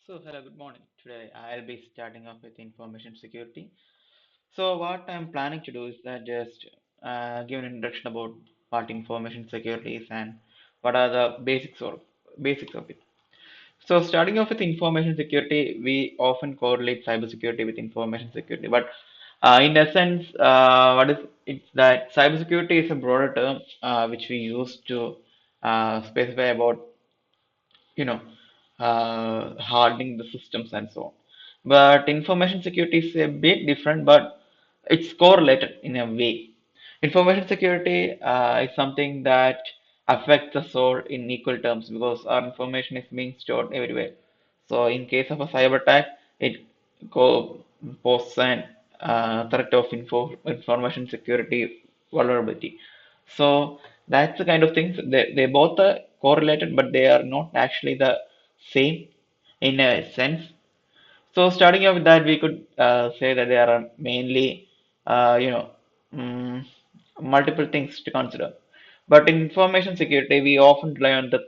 So, hello, good morning. Today I'll be starting off with information security. So, what I'm planning to do is that just give an introduction about what information security is and what are the basics of it. So, starting off with information security, we often correlate cybersecurity with information security, but in essence, what is it's that cybersecurity is a broader term which we use to specify about you know, hardening the systems and so on. But information security is a bit different, but it's correlated in a way. Information security is something that affects us all in equal terms because our information is being stored everywhere. So, in case of a cyber attack, it poses an threat of information security vulnerability. So that's the kind of things they both are correlated, but they are not actually the same in a sense. So starting out with that, we could say that there are mainly, mm, multiple things to consider. But in information security, we often rely on the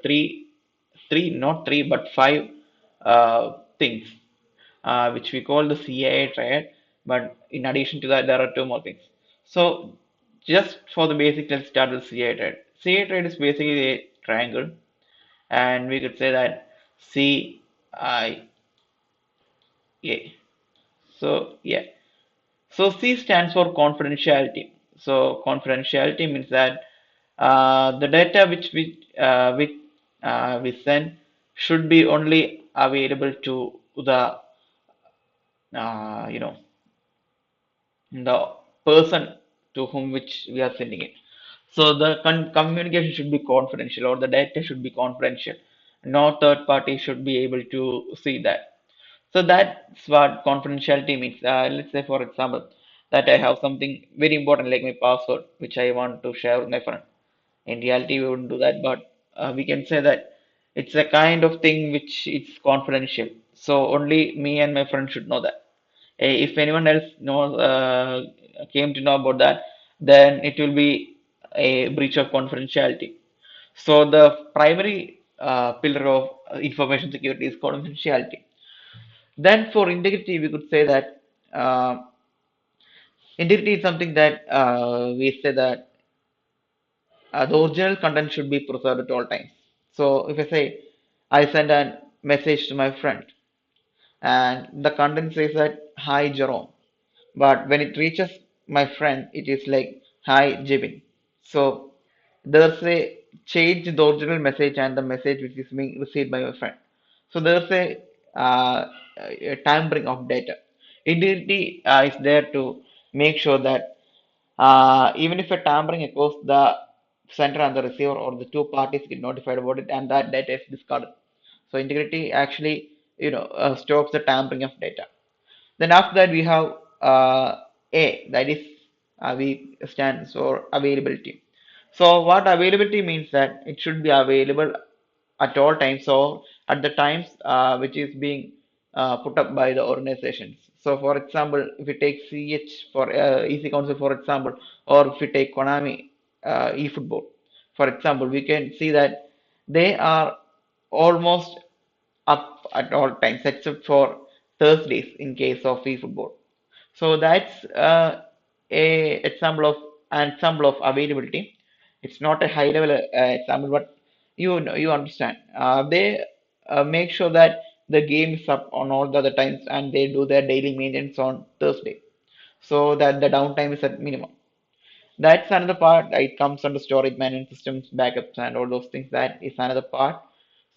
not three, but five things, which we call the CEH triad. But in addition to that, there are two more things. So just for the basic, let's start with CEH triad. CEH triad is basically a triangle, and we could say that CIA. So yeah. So C stands for confidentiality. So confidentiality means that the data which we send should be only available to the uh, you know the person to whom which we are sending it. So the communication should be confidential or the data should be confidential. No third party should be able to see that. So that's what confidentiality means. Let's say, for example, that I have something very important like my password, which I want to share with my friend. In reality, we wouldn't do that, but we can say that it's a kind of thing which is confidential. So only me and my friend should know that. If anyone else came to know about that, then it will be a breach of confidentiality. So the primary pillar of information security is confidentiality. Then for integrity, we could say that integrity is something that we say that the original content should be preserved at all times. So if I say I send a message to my friend and the content says that hi Jerome, but when it reaches my friend, it is like hi Jibin. So there's a change in the original message and the message which is being received by my friend. So there's a tampering of data. Integrity is there to make sure that even if a tampering occurs, the sender and the receiver or the two parties get notified about it, and that data is discarded. So integrity actually, stops the tampering of data. Then after that we have A, that is we stands for availability. So what availability means that it should be available at all times. So at the times which is being put up by the organizations. So for example, if we take CH for Easy Council for example, or if we take Konami eFootball, for example, we can see that they are almost up at all times except for Thursdays in case of eFootball. So that's a example of availability. It's not a high level example, but you understand. They make sure that the game is up on all the other times, and they do their daily maintenance on Thursday, so that the downtime is at minimum. That's another part. It comes under storage management systems, backups, and all those things. That is another part.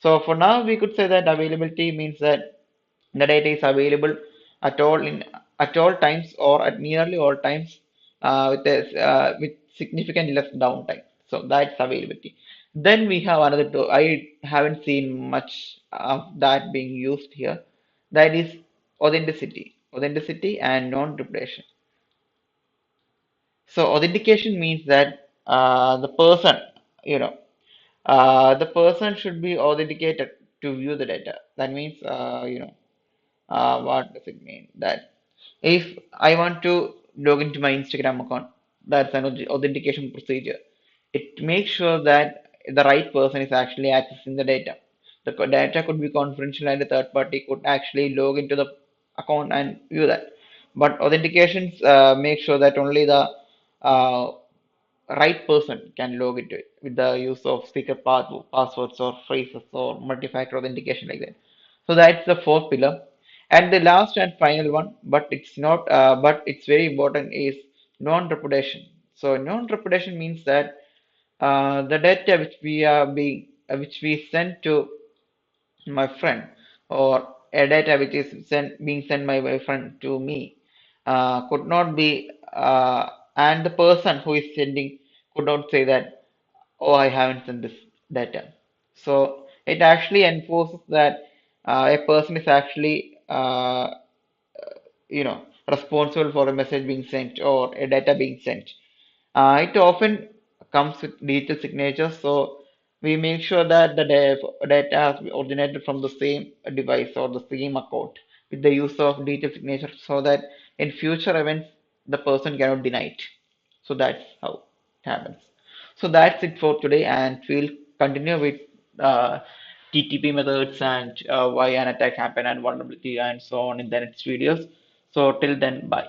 So for now, we could say that availability means that the data is available at all times or at nearly all times with significant less downtime. So that's availability. Then we have another two. I haven't seen much of that being used here. That is authenticity and non-reputation. So authentication means that the person should be authenticated to view the data. That means, what does it mean? That if I want to log into my Instagram account, that's an authentication procedure. It makes sure that the right person is actually accessing the data. The data could be confidential and the third party could actually log into the account and view that. But authentications make sure that only the uh, right person can log into it with the use of secret passwords or phrases or multi-factor authentication like that. So that's the fourth pillar. And the last and final one, but it's not, but it's very important, is non-repudiation. So non-repudiation means that the data which we send to my friend, or a data which is being sent by my friend to me, could not be, and the person who is sending could not say that, oh, I haven't sent this data. So it actually enforces that a person is actually, responsible for a message being sent or a data being sent. It often comes with digital signatures, so we make sure that the data has been originated from the same device or the same account with the use of digital signature, so that in future events the person cannot deny it. So that's how it happens. So that's it for today, and we'll continue with uh, TTP methods and why an attack happened and vulnerability and so on in the next videos. So till then, bye.